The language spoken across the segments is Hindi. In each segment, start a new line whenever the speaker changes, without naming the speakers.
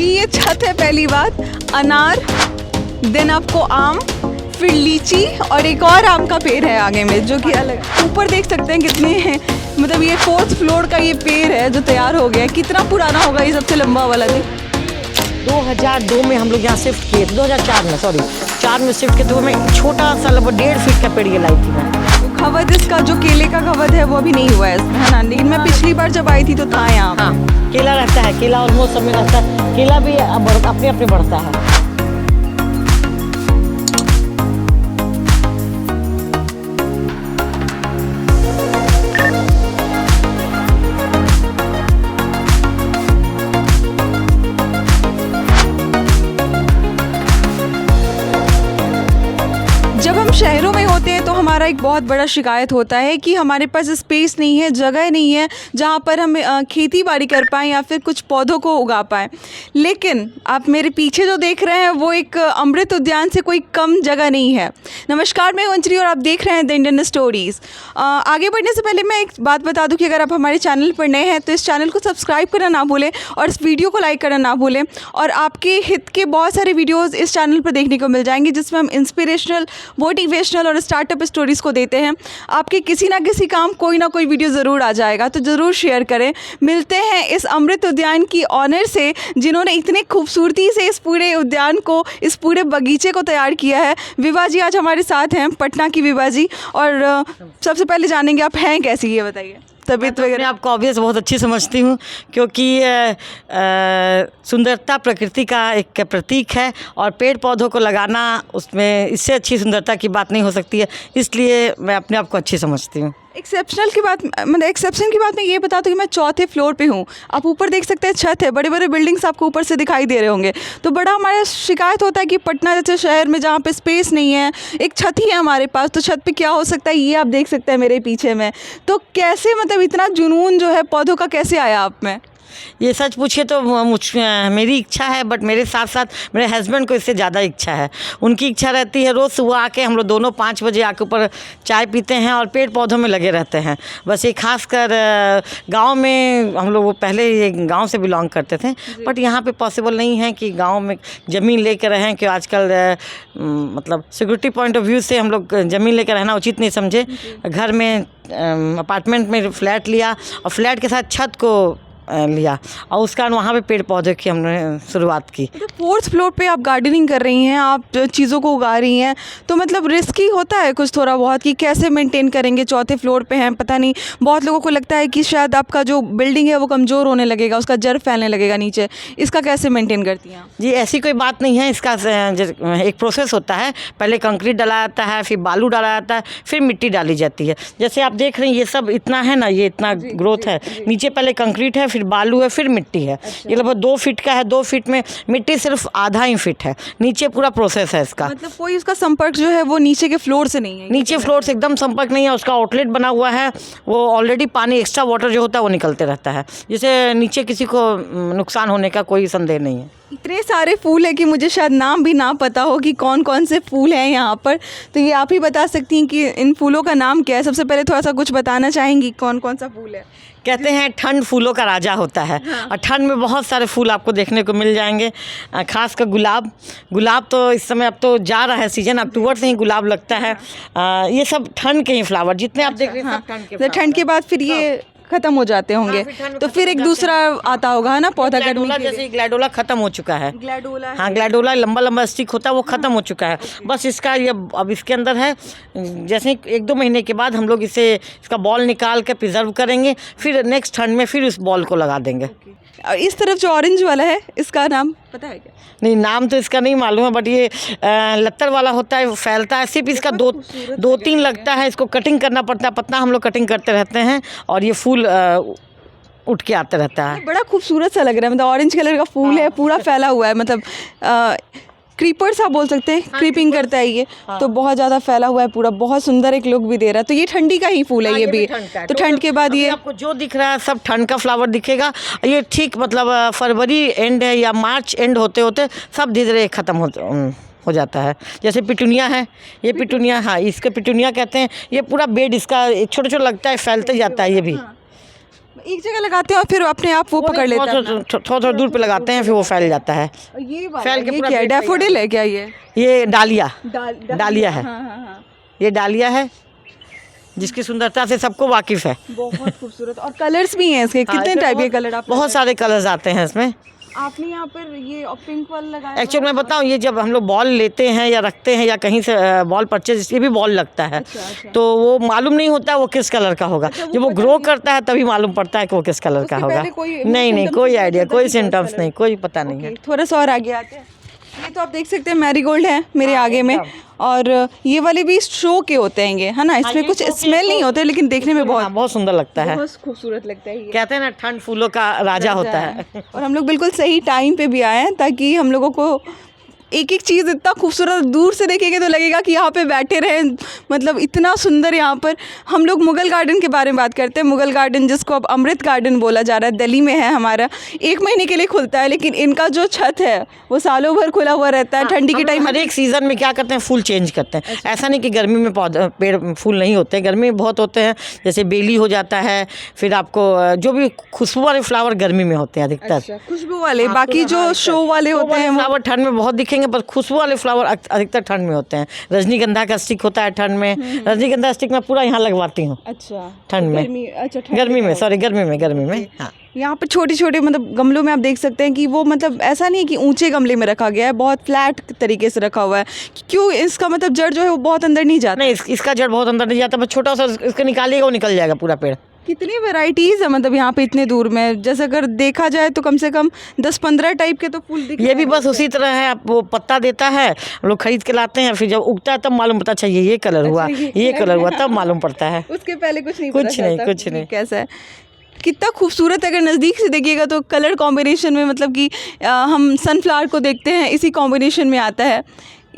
जी ये छत है पहली बात, अनार, देन आपको आम, फिर लीची और एक और आम का पेड़ है आगे में जो कि अलग। ऊपर देख सकते हैं कितने हैं, मतलब ये 4th फ्लोर का ये पेड़ है जो तैयार हो गया है। कितना पुराना होगा ये सबसे लंबा वाला? देख
2002 में हम लोग यहाँ शिफ्ट किए, 2004 में, सॉरी 4 में शिफ्ट किए, तो हमें छोटा सा लगभग 1.5 फीट का पेड़ ये लाई थी मैं।
खवद इसका जो केले का खवद है वो अभी नहीं हुआ है इसमें, है ना? लेकिन मैं पिछली बार जब आई थी तो था यहाँ।
हाँ, केला रहता है, केला और मौसम में रहता है, केला भी अपने अपने बढ़ता है।
जब हम शहरों में होते हैं तो हमारा एक बहुत बड़ा शिकायत होता है कि हमारे पास स्पेस नहीं है, जगह नहीं है जहाँ पर हम खेती बाड़ी कर पाएँ या फिर कुछ पौधों को उगा पाएँ। लेकिन आप मेरे पीछे जो देख रहे हैं वो एक अमृत उद्यान से कोई कम जगह नहीं है। नमस्कार, मैं अंजलि और आप देख रहे हैं द इंडियन स्टोरीज़। आगे बढ़ने से पहले मैं एक बात बता दूं कि अगर आप हमारे चैनल पर नए हैं तो इस चैनल को सब्सक्राइब करना ना भूलें और इस वीडियो को लाइक करना ना भूलें। और आपके हित के बहुत सारे वीडियोज़ इस चैनल पर देखने को मिल जाएंगे जिसमें हम इंस्पिरेशनल, मोटिवेशनल और स्टार्टअप स्टोरीज़ को देते हैं। आपके किसी ना किसी काम कोई ना कोई वीडियो ज़रूर आ जाएगा, तो ज़रूर शेयर करें। मिलते हैं इस अमृत उद्यान की ऑनर से जिन्होंने इतने खूबसूरती से इस पूरे उद्यान को, इस पूरे बगीचे को तैयार किया है। विभा जी आज हमारे साथ हैं, पटना की विभा जी। और सबसे पहले जानेंगे आप हैं कैसी, ये बताइए तबीयत
मैं
वगैरह।
आपको ऑब्वियस बहुत अच्छी समझती हूँ क्योंकि सुंदरता प्रकृति का एक प्रतीक है और पेड़ पौधों को लगाना, उसमें इससे अच्छी सुंदरता की बात नहीं हो सकती है, इसलिए मैं अपने आप को अच्छी समझती हूँ।
एक्सेप्शन की बात मैं ये बता दूँ कि मैं 4th फ्लोर पे हूँ। आप ऊपर देख सकते हैं, छत है, बड़े बड़े बिल्डिंग्स आपको ऊपर से दिखाई दे रहे होंगे। तो बड़ा हमारा शिकायत होता है कि पटना जैसे शहर में जहाँ पे स्पेस नहीं है, एक छत ही है हमारे पास, तो छत पे क्या हो सकता है ये आप देख सकते हैं मेरे पीछे में। तो कैसे, मतलब इतना जुनून जो है पौधों का कैसे आया आप में?
ये सच पूछिए तो मेरी इच्छा है, बट मेरे साथ साथ मेरे हस्बैंड को इससे ज़्यादा इच्छा है। उनकी इच्छा रहती है रोज़ सुबह आके हम लोग दोनों 5 बजे आके ऊपर चाय पीते हैं और पेड़ पौधों में लगे रहते हैं। बस ये खासकर गांव में, हम लोग वो पहले ये गांव से बिलोंग करते थे, बट यहाँ पे पॉसिबल नहीं है कि गांव में ज़मीन लेकर रहें, कि आजकल मतलब सिक्योरिटी पॉइंट ऑफ व्यू से हम लोग ज़मीन लेकर रहना उचित नहीं समझे। घर में अपार्टमेंट में फ्लैट लिया और फ्लैट के साथ छत को लिया और उस कारण वहाँ पे पेड़ पौधे की हमने शुरुआत की।
तो 4th फ्लोर पे आप गार्डनिंग कर रही हैं, आप चीज़ों को उगा रही हैं, तो मतलब रिस्की होता है कुछ थोड़ा बहुत कि कैसे मेंटेन करेंगे? 4th फ्लोर पे हैं, पता नहीं, बहुत लोगों को लगता है कि शायद आपका जो बिल्डिंग है वो कमज़ोर होने लगेगा, उसका जड़ फैलने लगेगा नीचे। इसका कैसे मेंटेन करती हैं आप?
जी ऐसी कोई बात नहीं है, इसका एक प्रोसेस होता है। पहले कंक्रीट डाला जाता है, फिर बालू डाला जाता है, फिर मिट्टी डाली जाती है। जैसे आप देख रहे हैं ये सब इतना है ना, ये इतना ग्रोथ है, नीचे पहले कंक्रीट है, फिर बालू है, फिर मिट्टी है। ये लगभग 2 फीट का है, 2 फीट में मिट्टी सिर्फ आधा ही फीट है, नीचे पूरा प्रोसेस है इसका।
मतलब कोई उसका संपर्क जो है वो नीचे के फ्लोर से नहीं है?
नीचे फ्लोर से एकदम संपर्क नहीं है, उसका आउटलेट बना हुआ है, वो ऑलरेडी पानी, एक्स्ट्रा वाटर जो होता है वो निकलते रहता है, जिससे नीचे किसी को नुकसान होने का कोई संदेह नहीं है।
इतने सारे फूल है कि मुझे शायद नाम भी ना पता हो कि कौन कौन से फूल हैं यहाँ पर, तो ये आप ही बता सकती हैं कि इन फूलों का नाम क्या है? सबसे पहले थोड़ा सा कुछ बताना चाहेंगी कौन कौन सा फूल है?
कहते हैं ठंड फूलों का राजा होता है। हाँ। और ठंड में बहुत सारे फूल आपको देखने को मिल जाएंगे, खासकर गुलाब तो इस समय अब तो जा रहा है सीजन, अक्टूबर से ही गुलाब लगता है। ये सब ठंड के ही फ्लावर जितने आप देख रहे हैं, सब ठंड के।
ठंड के बाद फिर ये खत्म हो जाते होंगे।
हाँ,
तो फिर एक दूसरा आता होगा ना पौधा करने के लिए।
जैसे ग्लैडोला खत्म हो चुका है।
ग्लैडोला,
हाँ, ग्लैडोला लंबा लंबा स्टिक होता है, वो खत्म हो चुका है। बस इसका ये अब इसके अंदर है, जैसे 1-2 महीने के बाद हम लोग इसका बॉल निकाल के प्रिजर्व करेंगे, फिर नेक्स्ट ठंड में फिर उस बॉल को लगा देंगे।
और इस तरफ जो ऑरेंज वाला है, इसका नाम पता है क्या?
नहीं, नाम तो इसका नहीं मालूम है, बट ये लत्तर वाला होता है, फैलता है, सिर्फ इसका 2-3 लगता है, इसको कटिंग करना पड़ता है, पत्ता हम लोग कटिंग करते रहते हैं और ये फूल उठ के आता रहता है।
बड़ा खूबसूरत सा लग रहा है, मतलब ऑरेंज कलर का फूल है, पूरा फैला हुआ है, मतलब क्रीपर्स आप बोल सकते हैं। क्रीपिंग करता है ये। तो बहुत ज़्यादा फैला हुआ है पूरा, बहुत सुंदर एक लुक भी दे रहा है। तो ये ठंडी का ही फूल है। ये भी तो ठंड के बाद ये
आपको जो दिख रहा है सब ठंड का फ्लावर दिखेगा। ये ठीक मतलब फरवरी एंड है या मार्च एंड होते होते सब धीरे धीरे ख़त्म हो जाता है। जैसे पिटूनिया है, ये पिटूनिया, हाँ इसके पिटूनिया कहते हैं। ये पूरा बेड इसका छोटा छोटा लगता है, फैलते जाता है ये भी।
एक जगह लगाते हैं और फिर अपने आप वो पकड़ लेता है अपना?
थोड़ा दूर पे लगाते हैं, फिर वो फैल जाता है।
ये
फैल के
ये
पूरा
क्या है,
बेड
डैफोडिल है क्या ये?
ये डालिया डालिया है।
हाँ हाँ हाँ,
ये डालिया है जिसकी सुंदरता से सबको वाकिफ़ है।
बहुत खूबसूरत। और कलर्स भी हैं इसके, कितने टाइप के कलर आप
बहुत सारे कलर्स आते हैं इसमें।
आपने यहाँ पर ये पिंक वाला लगाया?
एक्चुअली मैं बताऊँ, ये जब हम लोग बॉल लेते हैं या रखते हैं या कहीं से बॉल परचेज, ये भी बॉल लगता है।
अच्छा।
तो वो मालूम नहीं होता वो किस कलर का होगा। जब वो ग्रो करता है तभी मालूम पड़ता है कि वो किस कलर का
उसके
होगा।
पहले कोई
नहीं
symptoms
कोई
नहीं
आइडिया,
पता
कोई
कि कौन सा
सिम्टम्स
colour
नहीं, कोई पता नहीं है।
थोड़ा सा और आगे आते हैं। ये तो आप देख सकते हैं मैरीगोल्ड है मेरे आगे में, और ये वाले भी शो के होते हैं ये, है ना? इसमें
ये
कुछ
show के
स्मेल नहीं होते, लेकिन देखने में
हाँ, बहुत सुंदर लगता है।
बहुत खूबसूरत लगता है ये।
कहते हैं ना, ठंड फूलों का राजा होता है।
और हम लोग बिल्कुल सही टाइम पे भी आए हैं, ताकि हम लोगों को एक एक चीज़ इतना खूबसूरत दूर से देखेंगे तो लगेगा कि यहाँ पे बैठे रहें। मतलब इतना सुंदर यहाँ पर। हम लोग मुगल गार्डन के बारे में बात करते हैं। मुगल गार्डन, जिसको अब अमृत गार्डन बोला जा रहा है, दिल्ली में है हमारा। 1 महीने के लिए खुलता है, लेकिन इनका जो छत है वो सालों भर खुला हुआ रहता है। ठंडी के टाइम
हर एक सीज़न में क्या करते हैं, फूल चेंज करते हैं। ऐसा नहीं कि गर्मी में पौधा पेड़ फूल नहीं होते, गर्मी में बहुत होते हैं। जैसे बेली हो जाता है, फिर आपको जो भी खुशबू वाले फ्लावर गर्मी में होते हैं अधिकतर।
खुशबू वाले, बाकी जो शो वाले होते हैं
फ्लावर ठंड में बहुत दिखेंगे, पर खुशबू वाले फ्लावर अधिकतर ठंड में होते हैं। रजनीगंधा का स्टिक होता है ठंड में। रजनीगंधा स्टिक मैं पूरा यहाँ लगवाती हूँ।
अच्छा,
ठंड में। गर्मी में, सॉरी, गर्मी में। हाँ,
यहाँ पर छोटे छोटे मतलब गमलों में आप देख सकते हैं कि वो मतलब ऐसा नहीं है कि ऊंचे गमले में रखा गया है, बहुत फ्लैट तरीके से रखा हुआ है। क्यों? इसका मतलब जड़ जो है वो बहुत अंदर नहीं जाता।
नहीं, इसका जड़ बहुत अंदर नहीं जाता, बस छोटा सा इसको निकालिएगा वो निकल जाएगा पूरा पेड़।
कितनी वैरायटीज़ है मतलब यहाँ पे इतने दूर में? जैसे अगर देखा जाए तो कम से कम 10-15 टाइप के तो फूल दिख
ये भी बस उसी तरह है। आप वो पत्ता देता है, हम लोग खरीद के लाते हैं, फिर जब उगता है तब मालूम पता चाहिए ये कलर हुआ, ये कलर हुआ, तब मालूम पड़ता है।
उसके पहले कुछ नहीं
कुछ नहीं।
कैसा है, कितना खूबसूरत है। अगर नज़दीक से देखिएगा तो कलर कॉम्बिनेशन में, मतलब कि हम सनफ्लावर को देखते हैं, इसी कॉम्बिनेशन में आता है।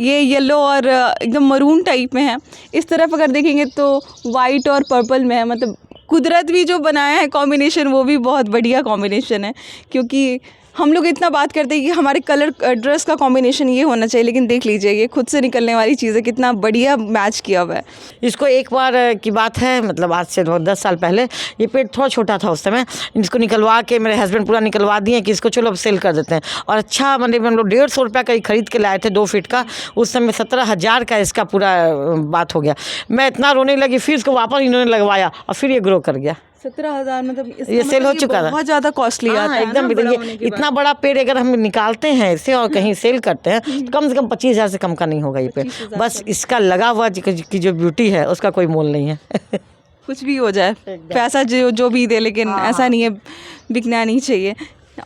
ये येलो और एकदम मरून टाइप में है। इस तरफ अगर देखेंगे तो वाइट और पर्पल में है। मतलब कुदरत भी जो बनाया है कॉम्बिनेशन, वो भी बहुत बढ़िया कॉम्बिनेशन है। क्योंकि हम लोग इतना बात करते हैं कि हमारे कलर ड्रेस का कॉम्बिनेशन ये होना चाहिए, लेकिन देख लीजिए ये खुद से निकलने वाली चीज़ है, कितना बढ़िया मैच किया हुआ है।
इसको एक बार की बात है, मतलब आज से 10 साल पहले, ये पेड़ थोड़ा छोटा था उस समय। इसको निकलवा के मेरे हस्बैंड पूरा निकलवा दिए कि इसको चलो अब सेल कर देते हैं। और अच्छा, मतलब हम लोग 150 रुपये का ही खरीद के लाए थे, 2 फीट का। उस समय 17,000 का इसका पूरा बात हो गया। मैं इतना रोने लगी, फिर इसको वापस इन्होंने लगवाया और फिर ये ग्रो कर गया।
17,000 मतलब
ये सेल हो चुका था।
बहुत ज़्यादा कॉस्टली आता है
एकदम।
ना, बड़ा होने के
इतना बड़ा पेड़ अगर हम निकालते हैं इसे और कहीं सेल करते हैं तो कम से कम 25,000 से कम का नहीं होगा ये पेड़। बस इसका लगा हुआ की जो ब्यूटी है उसका कोई मोल नहीं है।
कुछ भी हो जाए, पैसा जो भी दे, लेकिन ऐसा नहीं है, बिकना नहीं चाहिए।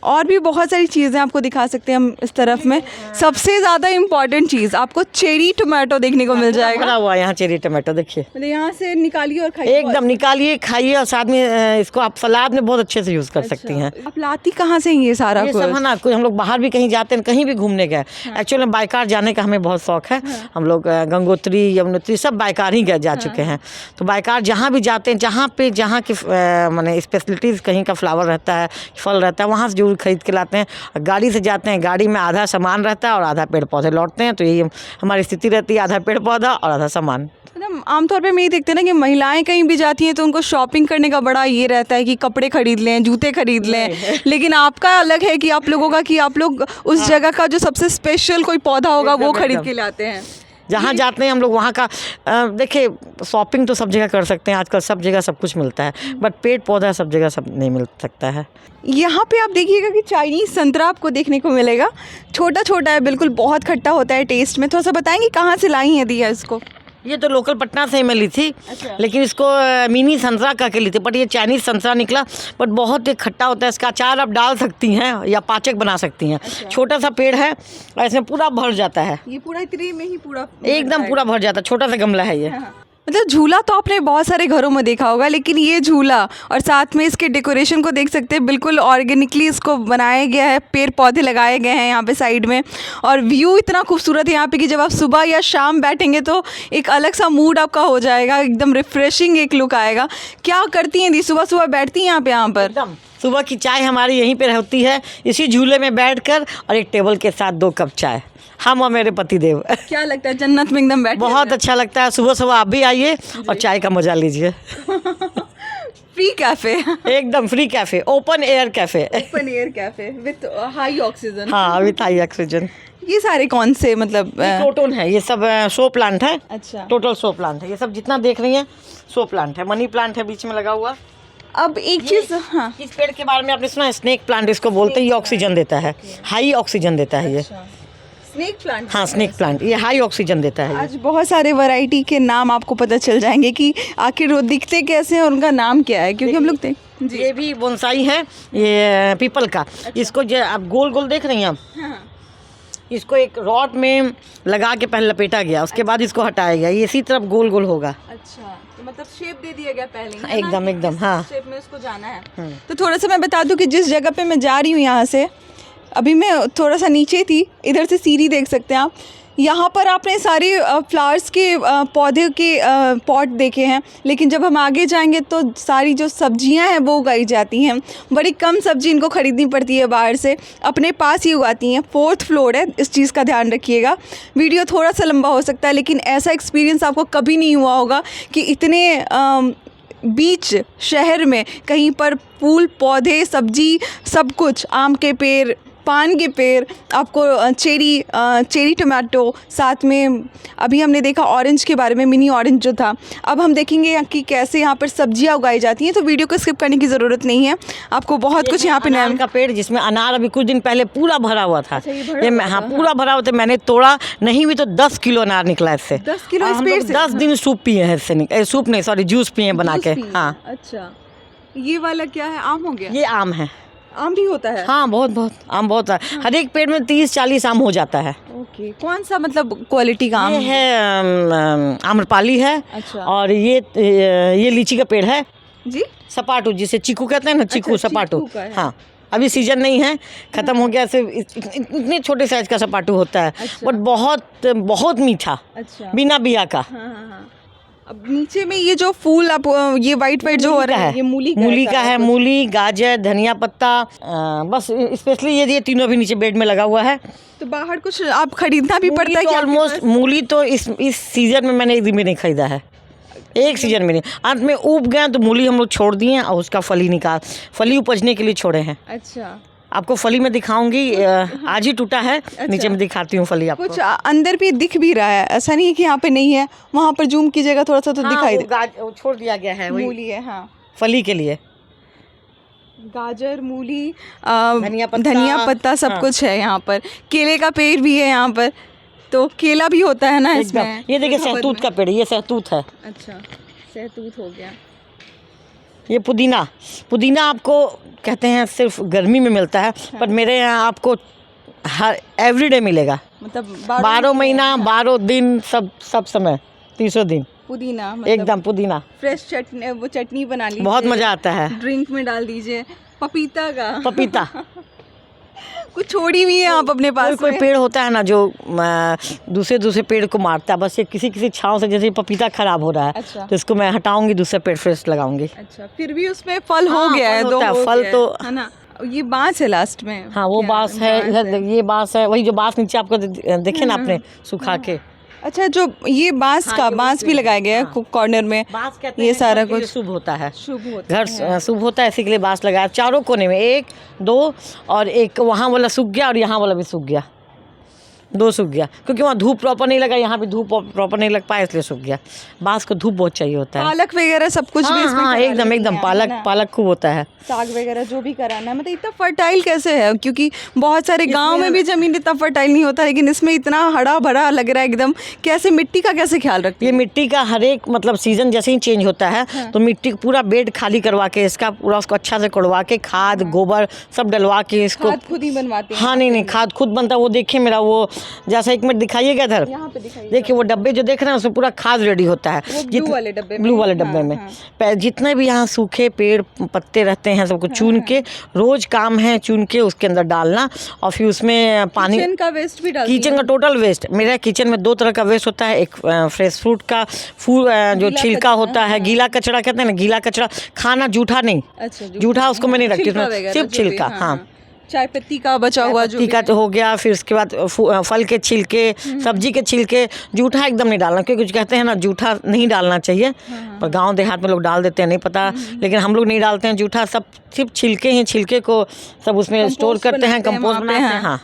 और भी बहुत सारी चीज़ें आपको दिखा सकते हैं हम इस तरफ में। सबसे ज़्यादा इम्पॉर्टेंट चीज़ आपको चेरी टोमेटो देखने को मिल जाएगा।
भरा हुआ यहाँ चेरी टोमेटो देखिए।
मतलब यहाँ से निकालिए और खाइए।
एकदम निकालिए, खाइए, और साथ में इसको आप सलाद में बहुत अच्छे से यूज़ कर सकती हैं।
आप लाती कहाँ से ये सारा
ये
कुछ?
सब है ना, कोई हम लोग बाहर भी कहीं जाते हैं, कहीं भी घूमने गए, एक्चुअली बाइकार जाने का हमें बहुत शौक है। हम लोग गंगोत्री, यमुनोत्री सब बाइकार ही जा चुके हैं। तो बाइकार जहाँ भी जाते हैं, जहाँ की माने स्पेशलिटीज़ कहीं का फ्लावर रहता है, फल रहता है, वहाँ से जरूर खरीद के लाते हैं। गाड़ी से जाते हैं, गाड़ी में आधा सामान रहता है और आधा पेड़ पौधे लौटते हैं। तो यही हमारी स्थिति रहती है, आधा पेड़ पौधा और आधा सामान।
मतलब आमतौर पे हम ये देखते हैं ना कि महिलाएं कहीं भी जाती हैं तो उनको शॉपिंग करने का बड़ा ये रहता है कि कपड़े खरीद लें, जूते खरीद लें। लेकिन आपका अलग है कि आप लोगों का कि आप लोग उस जगह का जो सबसे स्पेशल कोई पौधा होगा वो खरीद के लाते हैं।
जहाँ जाते हैं हम लोग वहाँ का देखिए, शॉपिंग तो सब जगह कर सकते हैं, आजकल सब जगह सब कुछ मिलता है, बट पेड़ पौधा सब जगह सब नहीं मिल सकता है।
यहाँ पे आप देखिएगा कि चाइनीज़ संतरा आपको देखने को मिलेगा। छोटा छोटा है बिल्कुल, बहुत खट्टा होता है टेस्ट में। थोड़ा सा बताएंगे कहाँ से लाई हैं दिया इसको?
ये तो लोकल पटना से ही मैं ली थी।
अच्छा।
लेकिन इसको मिनी संतरा कह के ली थी, बट ये चाइनीज़ संतरा निकला। बट बहुत ही खट्टा होता है, इसका अचार आप डाल सकती हैं या पाचक बना सकती हैं।
अच्छा।
छोटा सा पेड़ है और इसमें पूरा भर जाता है,
ये पूरा इतने में ही पूरा
एकदम पूरा भर जाता है। छोटा सा गमला है ये।
मतलब झूला तो आपने बहुत सारे घरों में देखा होगा, लेकिन ये झूला और साथ में इसके डेकोरेशन को देख सकते हैं। बिल्कुल ऑर्गेनिकली इसको बनाया गया है, पेड़ पौधे लगाए गए हैं यहाँ पे साइड में। और व्यू इतना खूबसूरत है यहाँ पे कि जब आप सुबह या शाम बैठेंगे तो एक अलग सा मूड आपका हो जाएगा, एकदम रिफ्रेशिंग एक लुक आएगा। क्या करती हैं दी, सुबह सुबह बैठती हैं यहाँ पर?
एकदम सुबह की चाय हमारी यहीं पे होती है, इसी झूले में बैठकर, और एक टेबल के साथ 2 कप चाय, हम और मेरे पति देव।
क्या लगता है, जन्नत में एकदम बैठ?
बहुत अच्छा लगता है। सुबह सुबह आप भी आइए और चाय का मजा लीजिए।
फ्री कैफे,
एकदम free cafe, open air cafe.
Open air cafe with high oxygen.
हाँ, विथ हाई ऑक्सीजन।
ये सारे कौन से मतलब
क्रोटन है, ये सब शो प्लांट है।
अच्छा।
टोटल शो प्लांट है, ये सब जितना देख रही हैं शो प्लांट है। मनी प्लांट है बीच में लगा हुआ।
अब एक चीज, हाँ,
इस पेड़ के बारे में आपने सुना है, स्नेक प्लांट इसको बोलते हैं। ये ऑक्सीजन देता है, हाई ऑक्सीजन देता है ये।
Snake plant.
हाँ, स्नेक प्लांट, ये हाई ऑक्सीजन देता है।
आज बहुत सारे वैरायटी के नाम आपको पता चल जाएंगे कि आखिर वो दिखते कैसे हैं और उनका नाम क्या है, क्योंकि हम लोग
ये भी बोनसाई है, ये पीपल का। इसको जो आप गोल गोल देख रही हैं आप,
हाँ,
इसको एक रॉड में लगा के पहले लपेटा गया, उसके बाद इसको हटाया गया। ये इसी तरफ गोल गोल होगा।
अच्छा, तो मतलब शेप दे दिया गया पहले ही, है ना?
एकदम एकदम, हाँ।
शेप में उसको जाना है। तो थोड़ा सा मैं बता दूं कि जिस जगह पे मैं जा रही हूँ यहाँ से, अभी मैं थोड़ा सा नीचे थी, इधर से सीढ़ी देख सकते हैं आप। यहाँ पर आपने सारे फ्लावर्स के पौधे के पॉट देखे हैं, लेकिन जब हम आगे जाएंगे तो सारी जो सब्जियां हैं वो उगाई जाती हैं। बड़ी कम सब्जी इनको ख़रीदनी पड़ती है बाहर से, अपने पास ही उगाती हैं। 4th फ्लोर है, इस चीज़ का ध्यान रखिएगा। वीडियो थोड़ा सा लंबा हो सकता है, लेकिन ऐसा एक्सपीरियंस आपको कभी नहीं हुआ होगा कि इतने बीच शहर में कहीं पर फूल, पौधे, सब्जी, सब कुछ, आम के पेड़, पान के पेड़, आपको चेरी टमाटो, साथ में अभी हमने देखा ऑरेंज के बारे में, मिनी ऑरेंज जो था। अब हम देखेंगे कि कैसे यहाँ पर सब्जियाँ उगाई जाती हैं, तो वीडियो को स्किप करने की ज़रूरत नहीं है, आपको बहुत कुछ यहाँ पे
अनार का पेड़, जिसमें अनार अभी कुछ दिन पहले पूरा भरा हुआ था।
अच्छा, ये भरा हुआ
हाँ, पूरा भरा हुआ था। मैंने तोड़ा, नहीं भी तो 10 किलो अनार निकला इससे।
10 किलो
और
इस
हम
पेड़
लोग
से?
10 दिन सूप पिए हैं इससे, सूप नहीं, सॉरी, जूस पिए बना के। हाँ।
अच्छा, ये वाला क्या है? आम हो गया?
ये आम है।
आम भी होता है?
हाँ, बहुत आम बहुत है। हर एक पेड़ में 30-40 आम हो जाता है।
ओके, कौन सा मतलब क्वालिटी का आम
ये है आम्रपाली है।
अच्छा।
और ये लीची का पेड़ है
जी,
सपाटू, जिसे चीकू कहते हैं ना, चीकू,
अच्छा,
सपाटू।
चीकू का है।
हाँ, अभी सीजन नहीं है, खत्म हो गया। सिर्फ इतने छोटे साइज का सपाटू होता है।
अच्छा।
बट बहुत मीठा,
अच्छा।
बिना बिया का।
हाँ। अब नीचे में ये जो फूल आप, ये वाइट जो हो रहा है, ये मूली
का है। मूली, गाजर, धनिया पत्ता, बस स्पेशली ये तीनों भी नीचे बेड में लगा हुआ है।
तो बाहर कुछ आप खरीदना भी पड़ता है
तो
क्या?
ऑलमोस्ट मूली तो इस सीजन में मैंने एक दिन भी नहीं खरीदा है, एक सीजन में नहीं। अंत में उब गए तो मूली हम लोग छोड़ दिए और उसका फली उपजने के लिए छोड़े हैं।
अच्छा,
आपको फली में दिखाऊंगी, आज ही टूटा है। नीचे में दिखाती हूँ फली आपको।
कुछ अंदर भी दिख भी रहा है, ऐसा नहीं है कि यहाँ पे नहीं है। वहाँ पर जूम कीजिएगा थोड़ा सा तो दिखाई दे।
वो छोड़ दिया गया है, वही
मूली है, हाँ,
फली के लिए।
गाजर, मूली,
धनिया
पत्ता सब
हाँ।
कुछ है यहाँ पर। केले का पेड़ भी है यहाँ पर, तो केला भी होता है ना इसमें।
ये देखिए सहतूत का पेड़, ये सहतूत है।
अच्छा, सहतूत हो गया।
ये पुदीना आपको कहते हैं सिर्फ गर्मी में मिलता है, पर मेरे यहाँ आपको हर एवरीडे मिलेगा,
मतलब
12 महीना, 12 दिन, सब समय, 300 दिन
पुदीना, मतलब
एकदम पुदीना।
फ्रेश चटनी, वो चटनी बना लीजिए,
बहुत मज़ा आता है।
ड्रिंक में डाल दीजिए। पपीता
पपीता
कुछ छोड़ी हुई है आप अपने पास?
कोई पेड़ होता है ना जो दूसरे पेड़ को मारता है, बस ये किसी छांव से, जैसे पपीता खराब हो रहा है।
अच्छा।
तो इसको मैं हटाऊंगी, दूसरे पेड़ फ्रेश लगाऊंगी।
अच्छा, फिर भी उसमें फल हो
हाँ,
गया है,
फल
दो
होता है,
हो
फल
गया
तो
है ना। ये बांस है लास्ट में।
हाँ, वो
क्या
बांस है। इधर ये बांस है, वही जो बांस नीचे आपको देखे ना आपने सुखा के।
अच्छा, जो ये बांस
हाँ,
का
ये
बांस भी लगाया गया है कॉर्नर में।
बांस कहते
ये
हैं
सारा
घर के लिए
कुछ
शुभ होता है,
शुभ होता है।
घर शुभ होता है, इसी के लिए बांस लगाया। चारों कोने में 1, 2 और एक वहाँ वाला सूख गया और यहाँ वाला भी सूख गया, 2 सूख गया, क्योंकि वहाँ धूप प्रॉपर नहीं लगा, यहाँ भी धूप प्रॉपर नहीं लग पाया, इसलिए सूख गया। बांस को धूप बहुत चाहिए होता है।
पालक वगैरह सब कुछ भी इसमें
हाँ,
करा
एकदम
लेते हैं, है ना?
पालक खूब होता है।
साग वगैरह जो भी कराना है, मतलब इतना फर्टाइल कैसे है? क्योंकि बहुत सारे गांव में भी जमीन इतना फर्टाइल नहीं होता, लेकिन इसमें इतना हरा भरा लग रहा है एकदम। कैसे मिट्टी का कैसे ख्याल रखते
ये
हैं?
मिट्टी का हर एक मतलब सीजन जैसे ही चेंज होता है, तो मिट्टी पूरा बेड खाली करवा के, इसका पूरा उसको अच्छा से कोड़वा के, खाद गोबर सब डलवा के इसको।
खाद खुद ही बनवाते हैं?
हाँ, नहीं, खाद खुद बनता है। वो देखिए मेरा वो, जैसा 1 मिनट दिखाइएगा इधर,
यहाँ पे दिखाइए।
देखिए वो डब्बे जो देख रहे हैं उसमें पूरा खाद रेडी होता है।
वो ब्लू वाले डब्बे में?
ब्लू वाले डब्बे
हाँ,
में
हाँ।
जितने भी यहाँ सूखे पेड़ पत्ते रहते हैं सबको चुन के, रोज काम है चुन के उसके अंदर डालना, और फिर उसमें पानी।
किचन का वेस्ट भी डालती
किचन का टोटल वेस्ट, मेरे किचन में 2 तरह का वेस्ट होता है। एक फ्रेश फ्रूट का जो छिलका होता है, गीला कचरा कहते हैं ना, गीला कचरा, खाना जूठा नहीं,
अच्छा,
जूठा उसको मैं नहीं रखती,
छिलका
उसमें
वगैरह
सिर्फ
जो भी,
छिलका। हाँ,
चाय पत्ती का बचा हुआ जो
पत्ती का तो हो गया, फिर उसके बाद फल के छिलके, सब्जी के छिलके। जूठा एकदम नहीं डालना, क्योंकि कुछ कहते हैं ना जूठा नहीं डालना चाहिए, पर गांव देहात में लोग डाल देते हैं, नहीं पता, लेकिन हम लोग नहीं डालते हैं जूठा। सब सिर्फ छिलके ही, छिलके को सब उसमें स्टोर करते हैं, कंपोस्ट बनाते हैं। हाँ,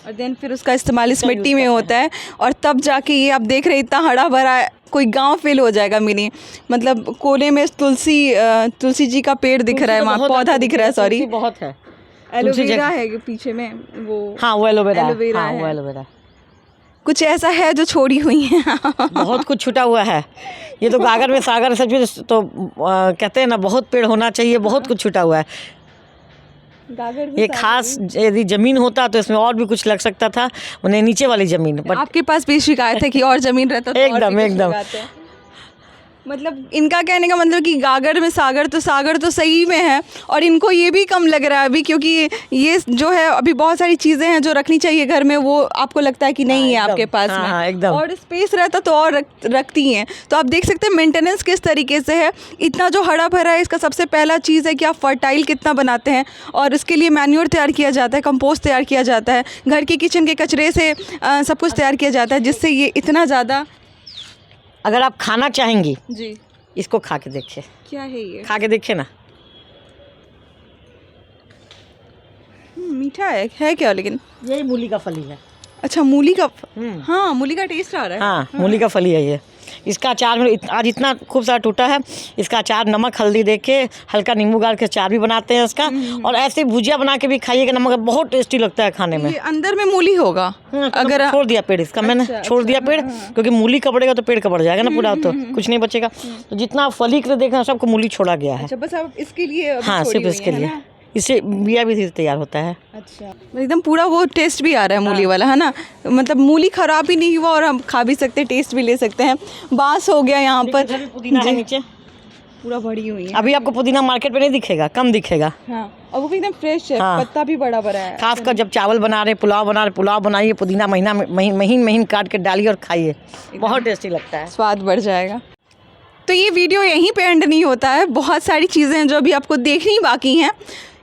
और देन फिर उसका इस्तेमाल इस मिट्टी में होता है, और तब जाके ये आप देख रहे इतना हरा भरा कोई गांव फील हो जाएगा मिनी। मतलब कोने में तुलसी जी का पेड़ दिख रहा है, वहाँ पौधा दिख रहा है, सॉरी
बहुत है,
एलोवेरा है पीछे में वो।
हाँ वो एलोवेरा,
हाँ
वो एलोवेरा।
कुछ ऐसा है जो छोड़ी हुई है।
बहुत कुछ छुटा हुआ है। ये तो गागर में सागर सब चीज़ तो कहते हैं ना, बहुत पेड़ होना चाहिए, बहुत कुछ छुटा हुआ है। ये खास यदि ज़मीन होता तो इसमें और भी कुछ लग सकता था, उन्हें नीचे वाली ज़मीन। बट
आपके पास भी शिकायत है कि और ज़मीन रहता तो
एकदम
मतलब इनका कहने का मतलब कि गागर में सागर तो सही में है, और इनको ये भी कम लग रहा है अभी, क्योंकि ये जो है अभी बहुत सारी चीज़ें हैं जो रखनी चाहिए घर में, वो आपको लगता है कि नहीं है आपके पास में।
हाँ, एकदम।
और स्पेस रहता तो और रखती हैं। तो आप देख सकते हैं मेंटेनेंस किस तरीके से है, इतना जो हरा भरा है। इसका सबसे पहला चीज़ है कि आप फर्टाइल कितना बनाते हैं, और इसके लिए मैन्योर तैयार किया जाता है, कंपोस्ट तैयार किया जाता है, घर के किचन के कचरे से सब कुछ तैयार किया जाता है, जिससे ये इतना ज़्यादा।
अगर आप खाना चाहेंगी
जी,
इसको खा के देखिए।
क्या है ये?
खा के देखिए ना।
मीठा है क्या? लेकिन
यही मूली का फली है।
अच्छा, मूली का। हाँ, मूली का टेस्ट आ रहा है।
हाँ, मूली का फली है ये। इसका अचार आज इतना खूब सारा टूटा है। इसका अचार नमक हल्दी दे के, हल्का नींबू गाड़ के अचार भी बनाते हैं इसका, और ऐसे भुजिया बना के भी खाइएगा नमक, बहुत टेस्टी लगता है खाने में।
ये अंदर में मूली होगा।
अगर छोड़ दिया पेड़ इसका, मैंने छोड़ दिया पेड़, क्योंकि मूली कपड़ेगा तो पेड़ कपड़ जाएगा ना पूरा, तो कुछ नहीं बचेगा। तो जितना फली के देखना सबको मूली छोड़ा गया है।
अच्छा, बस अब इसके लिए
हाँ, सिर्फ इसके लिए। इससे बिया भी तैयार होता है।
अच्छा, एकदम पूरा वो टेस्ट भी आ रहा है मूली वाला, है ना? मतलब मूली खराब भी नहीं हुआ, और हम खा भी सकते हैं, टेस्ट भी ले सकते हैं। बांस हो गया यहाँ पर,
पुदीना है नीचे
पूरा भरी हुई है।
अभी आपको पुदीना मार्केट में नहीं दिखेगा, कम दिखेगा।
हाँ, और वो भी एकदम फ्रेश है।
हाँ।
पत्ता भी बड़ा बड़ा है।
खासकर जब चावल बना रहे, पुलाव बनाइए, पुदीना महीन काट के डालिए और खाइए, बहुत टेस्टी लगता है,
स्वाद बढ़ जाएगा। तो ये वीडियो यहीं पे एंड नहीं होता है, बहुत सारी चीज़ें हैं जो अभी आपको देखनी बाकी हैं।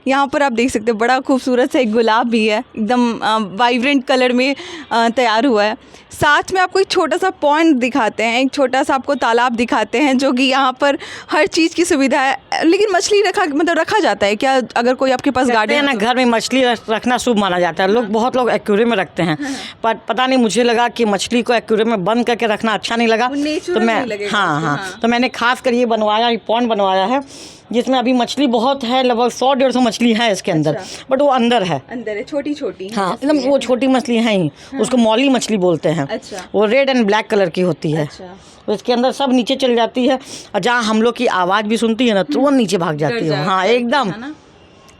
यहाँ पर आप देख सकते हैं बड़ा खूबसूरत सा एक गुलाब भी है, एकदम वाइब्रेंट कलर में तैयार हुआ है। साथ में आपको एक छोटा सा पॉइंट दिखाते हैं, एक छोटा सा आपको तालाब दिखाते हैं, जो कि यहाँ पर हर चीज़ की सुविधा है। लेकिन मछली रखा जाता है क्या? अगर कोई आपके पास गार्डन
है ना, घर में मछली रखना शुभ माना जाता है। बहुत लोग एक्वेरियम में रखते हैं, पर पता नहीं, मुझे लगा कि मछली को एक्वेरियम में बंद करके रखना अच्छा नहीं लगा, तो मैं हाँ, तो मैंने खास कर ये बनवाया, पॉन्ड बनवाया है, जिसमें अभी मछली बहुत है, लगभग 100-150 मछली है इसके अंदर। बट वो अंदर है, छोटी। हाँ, एकदम वो छोटी मछली है ही। उसको मौली मछली बोलते हैं।
अच्छा। वो
रेड एंड ब्लैक कलर की होती है। तो इसके अंदर सब नीचे चल जाती है, और जहाँ हम लोग की आवाज़ भी सुनती है ना, तो वो नीचे भाग जाती है। हाँ, एकदम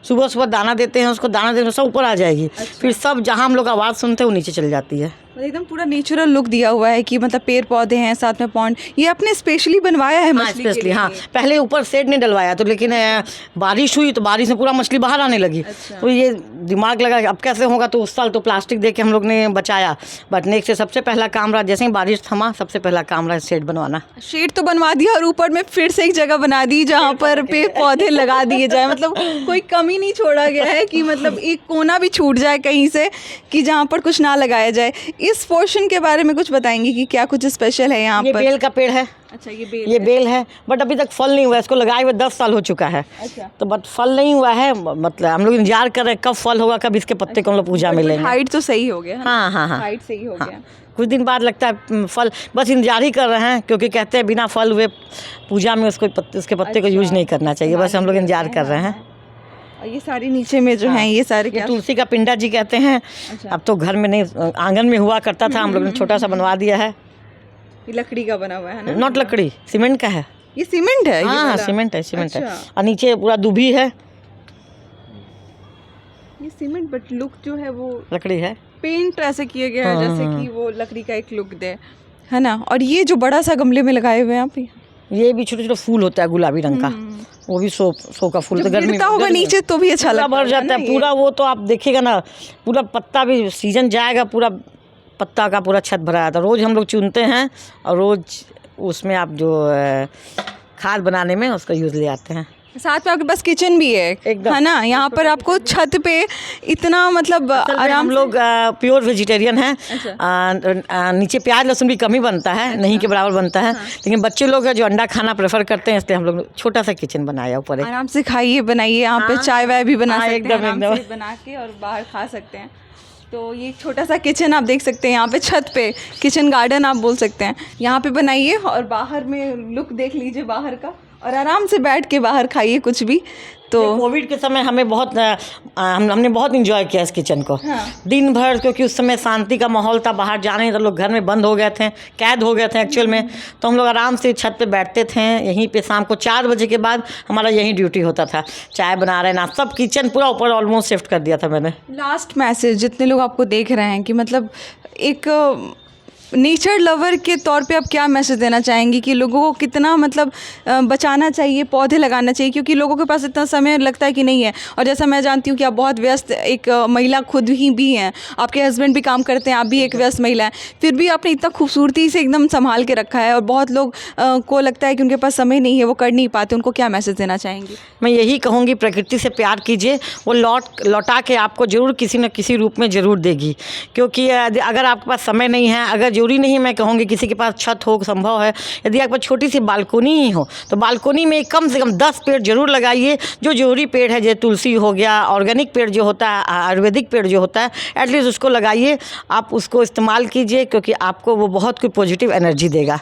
सुबह दाना देते हैं उसको, दाना देने सब ऊपर आ जाएगी। फिर सब जहाँ हम लोग आवाज़ सुनते हैं वो नीचे चली जाती है।
एकदम पूरा नेचुरल लुक दिया हुआ है कि मतलब पेड़ पौधे हैं, साथ में पॉन्ड। ये आपने स्पेशली बनवाया है मछली के लिए?
हाँ, पहले ऊपर शेड नहीं डलवाया, तो लेकिन बारिश हुई तो बारिश में पूरा मछली बाहर आने लगी। तो ये दिमाग लगा अब कैसे होगा, तो उस साल तो प्लास्टिक दे के हम लोग ने बचाया। बट नेक्स्ट से सबसे पहला काम रहा, जैसे ही बारिश थमा, सबसे पहला काम रहा शेड बनवाना।
शेड तो बनवा दिया, और ऊपर में फिर से एक जगह बना दी जहाँ पर पेड़ पौधे लगा दिए जाए। मतलब कोई कमी नहीं छोड़ा गया है कि मतलब एक कोना भी छूट जाए कहीं से कि जहाँ पर कुछ ना लगाया जाए। इस पोर्शन के बारे में कुछ बताएंगे कि क्या कुछ स्पेशल है यहाँ पर?
बेल का पेड़ है।
अच्छा, ये
बेल है, बट अभी तक फल नहीं हुआ है। इसको लगाए हुए 10 साल हो चुका है।
अच्छा।
तो बट फल नहीं हुआ है, मतलब हम लोग इंतजार कर रहे हैं कब फल होगा, कब इसके पत्ते को हम लोग पूजा में लेंगे।
हाइट तो सही हो गया।
हाँ,
हाइट सही हो गया।
कुछ दिन बाद लगता है फल, बस इंतजार ही कर रहे हैं, क्योंकि कहते हैं बिना फल हुए पूजा में उसके पत्ते को यूज नहीं करना चाहिए। बस हम लोग इंतजार कर रहे हैं।
और ये सारे नीचे में जो हैं, ये सारे क्या?
तुलसी का पिंडा जी कहते हैं। अब तो घर में नहीं, आंगन में हुआ करता था, हम लोग ने छोटा सा बनवा दिया है।
ये लकड़ी का बना हुआ है ना?
नॉट लकड़ी, सीमेंट का है।
ये सीमेंट है?
हाँ, सीमेंट है। और नीचे पूरा दुबी है।
ये सीमेंट, बट लुक जो है वो
लकड़ी है।
पेंट ऐसे किया गया है जैसे कि वो लकड़ी का एक लुक दे, है ना? और ये जो बड़ा सा गमले में लगाए हुए हैं आप,
ये भी छोटे छोटे फूल होता है गुलाबी रंग का, वो भी सो का फूल। तो गर्मी
होगा नीचे तो भी अच्छा लगता है,
भर जाता है पूरा। वो तो आप देखिएगा ना, पूरा पत्ता भी सीजन जाएगा, पूरा पत्ता का पूरा छत भरा आता है। रोज़ हम लोग चुनते हैं, और रोज़ उसमें आप जो खाद बनाने में उसका यूज़ ले आते हैं।
साथ में आपके पास किचन भी है,
एकदम।
है ना? यहाँ पर आपको छत पे इतना मतलब आराम
हम लोग प्योर वेजिटेरियन हैं।
अच्छा।
नीचे प्याज लहसुन भी कम ही बनता है, नहीं के बराबर बनता है। लेकिन बच्चे लोग हैं जो अंडा खाना प्रेफर करते हैं, इसलिए हम लोग छोटा सा किचन बनाया ऊपर एक।
आराम से खाइए, बनाइए, यहाँ पे चाय वाय भी बना
हाँ,
सकते हैं
एकदम,
आराम
एकदम।
से बना के और बाहर खा सकते हैं। तो ये एक छोटा सा किचन आप देख सकते हैं यहाँ पे छत पे, किचन गार्डन आप बोल सकते हैं। यहाँ पे बनाइए और बाहर में लुक देख लीजिए बाहर का, और आराम से बैठ के बाहर खाइए कुछ भी। तो
कोविड के समय हमें बहुत हमने बहुत इंजॉय किया इस किचन को।
हाँ।
दिन भर, क्योंकि उस समय शांति का माहौल था, बाहर जाने नहीं था, लोग घर में बंद हो गए थे, कैद हो गए थे एक्चुअल में। तो हम लोग आराम से छत पे बैठते थे यहीं पे। शाम को 4 बजे के बाद हमारा यही ड्यूटी होता था, चाय बना रहे ना, सब किचन पूरा ऊपर ऑलमोस्ट शिफ्ट कर दिया था मैंने।
लास्ट मैसेज जितने लोग आपको देख रहे हैं कि मतलब एक नेचर लवर के तौर पे आप क्या मैसेज देना चाहेंगी कि लोगों को कितना मतलब बचाना चाहिए, पौधे लगाना चाहिए, क्योंकि लोगों के पास इतना समय लगता है कि नहीं है। और जैसा मैं जानती हूँ कि आप बहुत व्यस्त एक महिला खुद ही भी हैं, आपके हस्बैंड भी काम करते हैं, आप भी एक व्यस्त महिला हैं, फिर भी आपने इतना खूबसूरती से एकदम संभाल के रखा है। और बहुत लोग को लगता है कि उनके पास समय नहीं है, वो कर नहीं पाते, उनको क्या मैसेज देना चाहेंगी?
मैं यही कहूँगी, प्रकृति से प्यार कीजिए, वो लौटा के आपको ज़रूर किसी न किसी रूप में ज़रूर देगी। क्योंकि अगर आपके पास समय नहीं है, अगर ज़रूरी नहीं मैं कहूँगी किसी के पास छत हो, संभव है, यदि आपके पास छोटी सी बालकोनी ही हो तो बालकोनी में कम से कम 10 पेड़ जरूर लगाइए। जो जरूरी पेड़ है, जैसे तुलसी हो गया, ऑर्गेनिक पेड़ जो होता है, आयुर्वेदिक पेड़ जो होता है, एटलीस्ट उसको लगाइए, आप उसको इस्तेमाल कीजिए, क्योंकि आपको वो बहुत कोई पॉजिटिव एनर्जी देगा।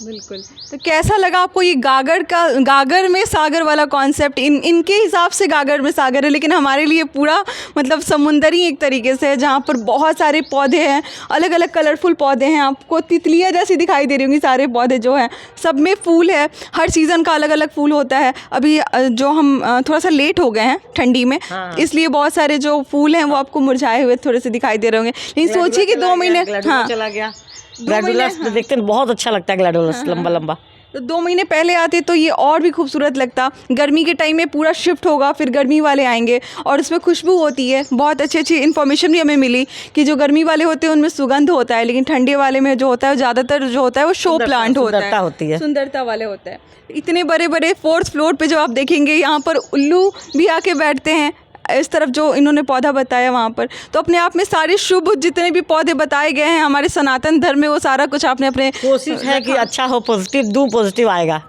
बिल्कुल। तो कैसा लगा आपको ये गागर में सागर वाला कॉन्सेप्ट? इनके हिसाब से गागर में सागर है, लेकिन हमारे लिए पूरा मतलब समुंदरी एक तरीके से है, जहाँ पर बहुत सारे पौधे हैं, अलग अलग कलरफुल पौधे हैं। आपको तितलियाँ जैसी दिखाई दे रही होंगी, सारे पौधे जो हैं सब में फूल है, हर सीज़न का अलग अलग फूल होता है। अभी जो हम थोड़ा सा लेट हो गए हैं ठंडी में,
हाँ।
इसलिए बहुत सारे जो फूल हैं वो आपको मुरझाए हुए थोड़े से दिखाई दे रहे होंगे। लेकिन सोचिए कि 2 महीने, हाँ,
चला गया।
2 महीने,
ग्लैडुलस
हाँ।
देखते हैं, बहुत अच्छा लगता है ग्लैडुलस, लंबा लंबा।
तो 2 महीने पहले आते तो ये और भी खूबसूरत लगता। गर्मी के टाइम में पूरा शिफ्ट होगा, फिर गर्मी वाले आएंगे और उसमें खुशबू होती है। बहुत अच्छी अच्छी इन्फॉर्मेशन भी हमें मिली कि जो गर्मी वाले होते हैं उनमें सुगंध होता है, लेकिन ठंडे वाले में जो होता है, ज़्यादातर जो होता है वो शो प्लांट होता है,
सुंदरता होती है,
सुंदरता वाले होता है। इतने बड़े बड़े 4th फ्लोर पे जो आप देखेंगे, यहाँ पर उल्लू भी आके बैठते हैं। इस तरफ जो इन्होंने पौधा बताया वहाँ पर, तो अपने आप में सारे शुभ जितने भी पौधे बताए गए हैं हमारे सनातन धर्म में, वो सारा कुछ आपने अपने
कोशिश है कि अच्छा हो, पॉजिटिव आएगा।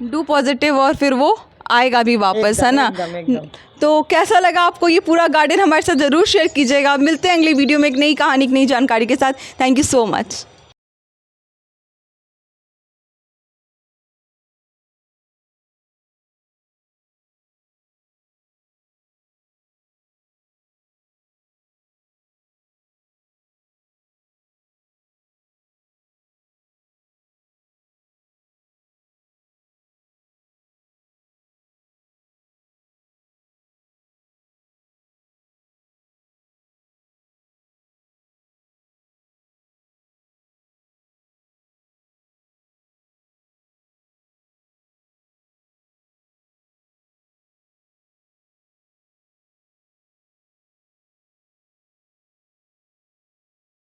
डू पॉजिटिव, और फिर वो आएगा भी वापस, है ना?
एकदम।
तो कैसा लगा आपको ये पूरा गार्डन? हमारे साथ ज़रूर शेयर कीजिएगा। मिलते हैं अगली वीडियो में एक नई कहानी, एक नई जानकारी के साथ। Thank you so much.